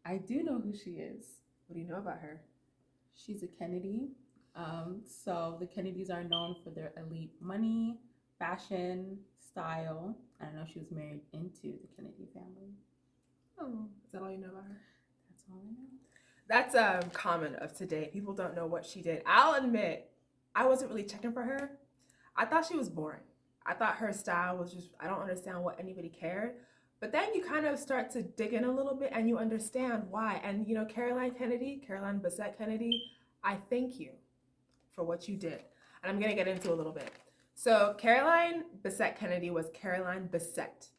I do know who she is. What do you know about her? She's a Kennedy. So the Kennedys are known for their elite money, fashion, style. I don't know if she was married into the Kennedy family. Oh, is that all you know about her? That's all I know. That's common of today. People don't know what she did. I'll admit, I wasn't really checking for her. I thought she was boring. I thought her style was just, I don't understand what anybody cared. But then you kind of start to dig in a little bit and you understand why. And you know, Caroline Bassett Kennedy, I thank you for what you did. And I'm going to get into a little bit. So, Caroline Bassett Kennedy was Caroline Bassett.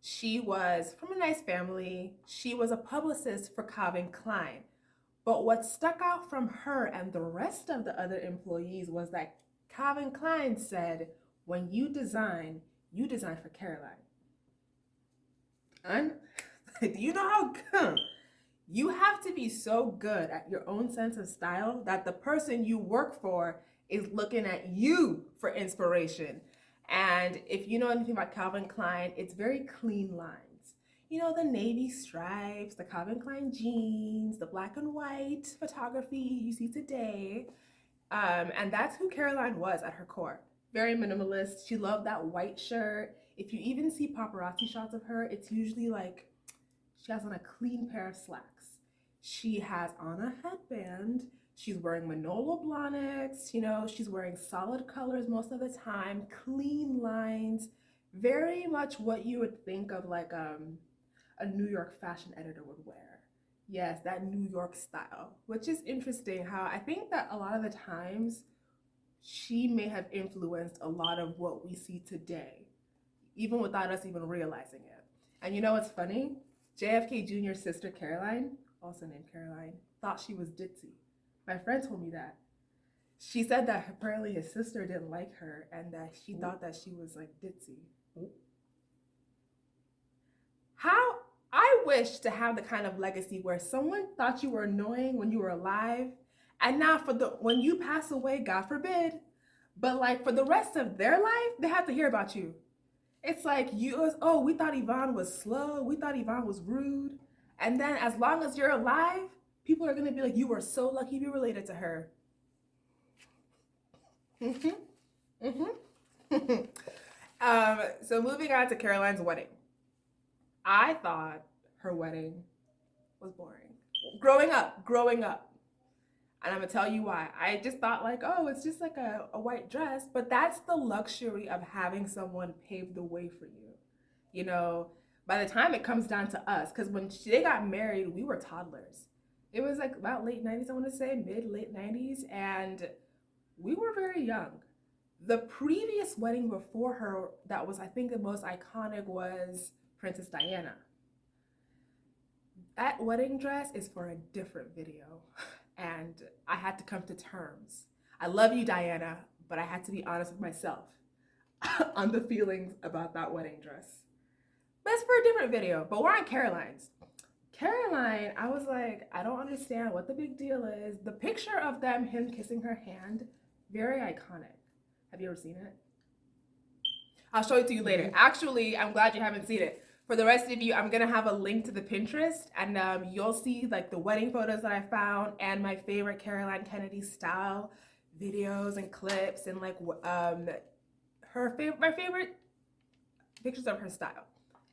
She was from a nice family. She was a publicist for Calvin Klein. But what stuck out from her and the rest of the other employees was that Calvin Klein said, when you design for Caroline. And do you know how come? You have to be so good at your own sense of style that the person you work for is looking at you for inspiration. And if you know anything about Calvin Klein, it's very clean lines. You know, the navy stripes, the Calvin Klein jeans, the black and white photography you see today. And that's who Caroline was at her core. Very minimalist. She loved that white shirt. If you even see paparazzi shots of her, it's usually like she has on a clean pair of slacks. She has on a headband. She's wearing Manolo Blahniks. You know, she's wearing solid colors most of the time, clean lines, very much what you would think of like a New York fashion editor would wear. Yes, that New York style, which is interesting how I think that a lot of the times she may have influenced a lot of what we see today, even without us even realizing it. And you know what's funny? JFK Jr.'s sister Caroline, also named Caroline, thought she was ditzy. My friend told me that. She said that apparently his sister didn't like her and that she thought that she was like ditzy. How I wish to have the kind of legacy where someone thought you were annoying when you were alive, and now when you pass away, God forbid, but like for the rest of their life, they have to hear about you. It's like oh, we thought Yvonne was slow, we thought Yvonne was rude, and then as long as you're alive, people are gonna be like, you were so lucky to be related to her. So moving on to Caroline's wedding. I thought her wedding was boring. Growing up. And I'm gonna tell you why. I just thought like, oh, it's just like a white dress, but that's the luxury of having someone pave the way for you. You know, by the time it comes down to us, because when they got married, we were toddlers. It was like about late 90s, I want to say, late 90s, and we were very young. The previous wedding before her, that was, I think, the most iconic was Princess Diana. That wedding dress is for a different video, and I had to come to terms. I love you, Diana, but I had to be honest with myself on the feelings about that wedding dress. But it's for a different video, but we're on Caroline's. Caroline, I was like, I don't understand what the big deal is. The picture of him kissing her hand, very iconic. Have you ever seen it? I'll show it to you later. Actually, I'm glad you haven't seen it. For the rest of you, I'm gonna have a link to the Pinterest, and you'll see like the wedding photos that I found and my favorite Caroline Kennedy style videos and clips, and like my favorite pictures of her style.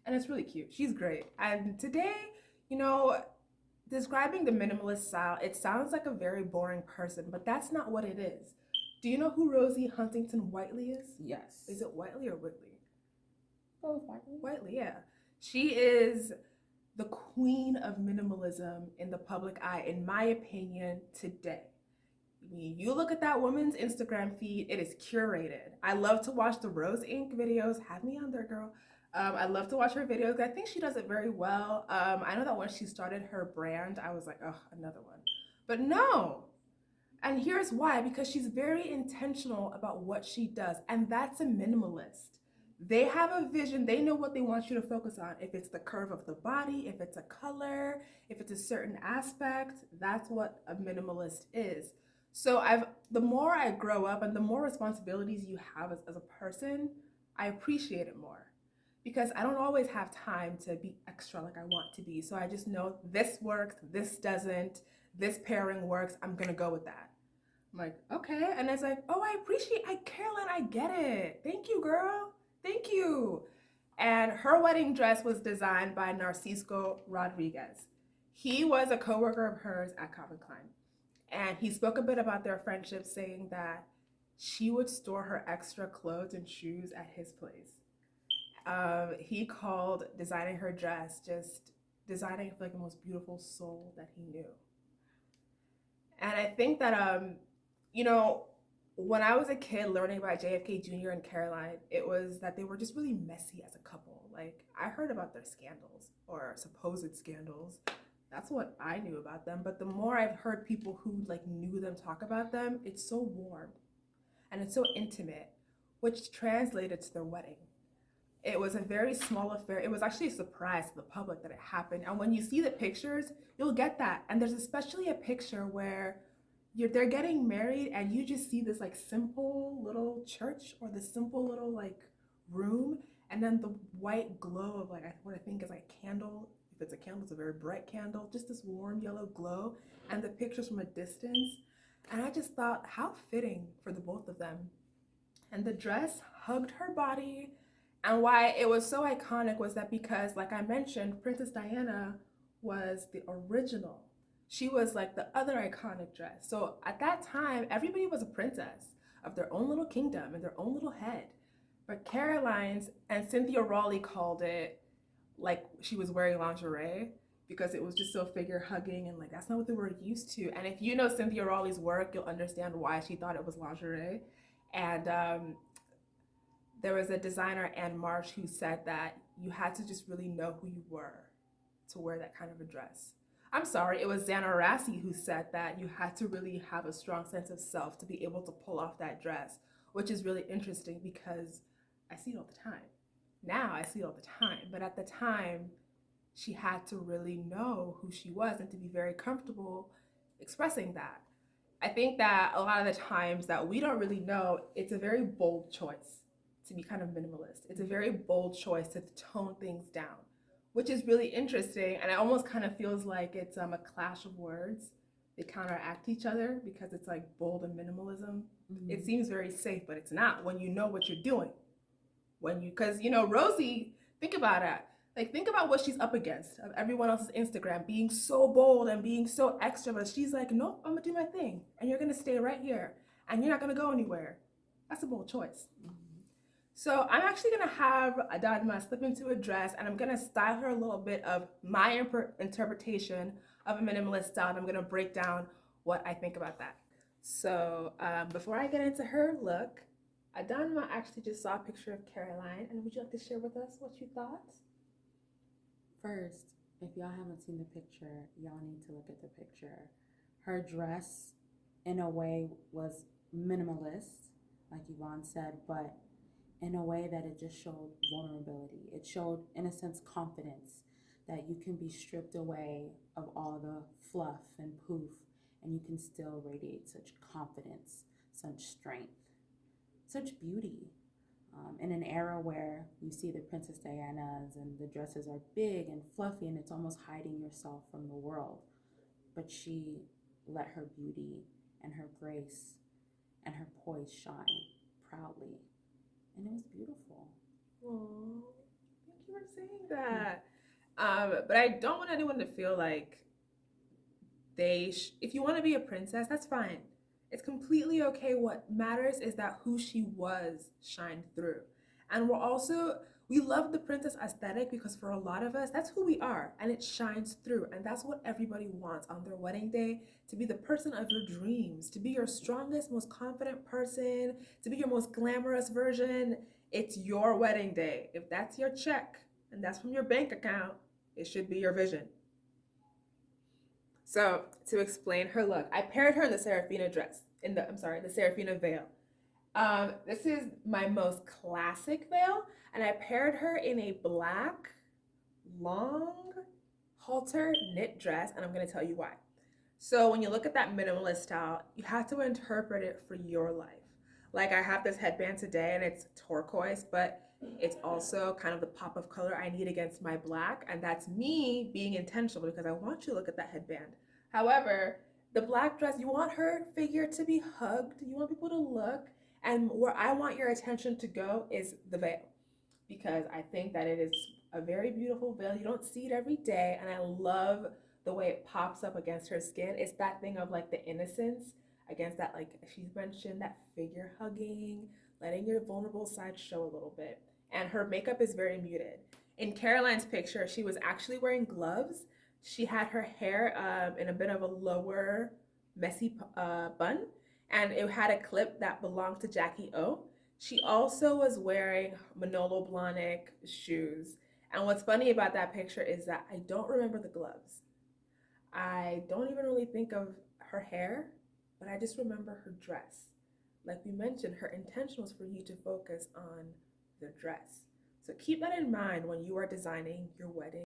And it's really cute. She's great. And today, you know, describing the minimalist style, it sounds like a very boring person, but that's not what it is. Do you know who Rosie Huntington Whiteley is? Yes. Is it Whiteley or Whitley? Oh, Whiteley. Whiteley, yeah. She is the queen of minimalism in the public eye, in my opinion, today. When you look at that woman's Instagram feed, it is curated. I love to watch the Rose Inc. videos. Have me on there, girl. I love to watch her videos. I think she does it very well. I know that when she started her brand, I was like, oh, another one. But no. And here's why, because she's very intentional about what she does. And that's a minimalist. They have a vision. They know what they want you to focus on. If it's the curve of the body, if it's a color, if it's a certain aspect, that's what a minimalist is. So the more I grow up and the more responsibilities you have as a person, I appreciate it more. because I don't always have time to be extra like I want to be. So I just know this works, this doesn't, this pairing works, I'm gonna go with that. I'm like, okay. And it's like, oh, Carolyn, I get it. Thank you, girl. Thank you. And her wedding dress was designed by Narcisco Rodriguez. He was a coworker of hers at Calvin Klein. And he spoke a bit about their friendship, saying that she would store her extra clothes and shoes at his place. He called designing her dress just designing for like the most beautiful soul that he knew. And I think that, you know, when I was a kid learning about JFK Jr. and Caroline, it was that they were just really messy as a couple. Like, I heard about their scandals or supposed scandals. That's what I knew about them. But the more I've heard people who like knew them talk about them, it's so warm and it's so intimate, which translated to their wedding. It was a very small affair. It was actually a surprise to the public that it happened. And when you see the pictures, you'll get that. And there's especially a picture where they're getting married and you just see this like simple little church or this simple little like room, and then the white glow of like what I think is like a candle. If it's a candle, it's a very bright candle, just this warm yellow glow, and the pictures from a distance. And I just thought how fitting for the both of them. And the dress hugged her body. And why it was so iconic was that because, like I mentioned, Princess Diana was the original. She was like the other iconic dress. So at that time, everybody was a princess of their own little kingdom and their own little head. But Caroline's and Cynthia Rowley called it like she was wearing lingerie because it was just so figure hugging, and like that's not what they were used to. And if you know Cynthia Rowley's work, you'll understand why she thought it was lingerie. And there was a designer, Anne Marsh, who said that you had to just really know who you were to wear that kind of a dress. I'm sorry, it was Xana Rassi who said that you had to really have a strong sense of self to be able to pull off that dress, which is really interesting because I see it all the time. Now I see it all the time, but at the time, she had to really know who she was and to be very comfortable expressing that. I think that a lot of the times that we don't really know, it's a very bold choice to be kind of minimalist. It's a very bold choice to tone things down, which is really interesting. And it almost kind of feels like it's a clash of words. They counteract each other because it's like bold and minimalism. Mm-hmm. It seems very safe, but it's not when you know what you're doing. Because Rosie, think about it. Like, think about what she's up against of everyone else's Instagram being so bold and being so extra, but she's like, nope, I'm gonna do my thing, and you're gonna stay right here, and you're not gonna go anywhere. That's a bold choice. Mm-hmm. So I'm actually gonna have Adadma slip into a dress, and I'm gonna style her a little bit of my interpretation of a minimalist style, and I'm gonna break down what I think about that. So before I get into her look, Adadma actually just saw a picture of Caroline, and would you like to share with us what you thought? First, if y'all haven't seen the picture, y'all need to look at the picture. Her dress, in a way, was minimalist, like Yvonne said, but in a way that it just showed vulnerability. It showed, in a sense, confidence, that you can be stripped away of all the fluff and poof, and you can still radiate such confidence, such strength, such beauty. In an era where you see the Princess Dianas and the dresses are big and fluffy and it's almost hiding yourself from the world. But she let her beauty and her grace and her poise shine proudly. And it was beautiful. Oh, thank you for saying that. But I don't want anyone to feel like if you want to be a princess, that's fine. It's completely okay. What matters is that who she was shined through. And we love the princess aesthetic because for a lot of us, that's who we are, and it shines through. And that's what everybody wants on their wedding day, to be the person of your dreams, to be your strongest, most confident person, to be your most glamorous version. It's your wedding day. If that's your check and that's from your bank account, it should be your vision. So to explain her look, I paired her in the Serafina dress, the Serafina veil. This is my most classic veil, and I paired her in a black, long halter knit dress, and I'm gonna tell you why. So when you look at that minimalist style, you have to interpret it for your life. Like, I have this headband today, and it's turquoise, but It's also kind of the pop of color I need against my black, and that's me being intentional because I want you to look at that headband. However, the black dress, you want her figure to be hugged, you want people to look, and where I want your attention to go is the veil, because I think that it is a very beautiful veil. You don't see it every day, and I love the way it pops up against her skin. It's that thing of like the innocence against that, like she's mentioned, that figure hugging, letting your vulnerable side show a little bit. And her makeup is very muted. In Caroline's picture, she was actually wearing gloves. She had her hair in a bit of a lower, messy bun, and it had a clip that belonged to Jackie O. She also was wearing Manolo Blahnik shoes. And what's funny about that picture is that I don't remember the gloves. I don't even really think of her hair, but I just remember her dress. Like we mentioned, her intention was for you to focus on the dress. So keep that in mind when you are designing your wedding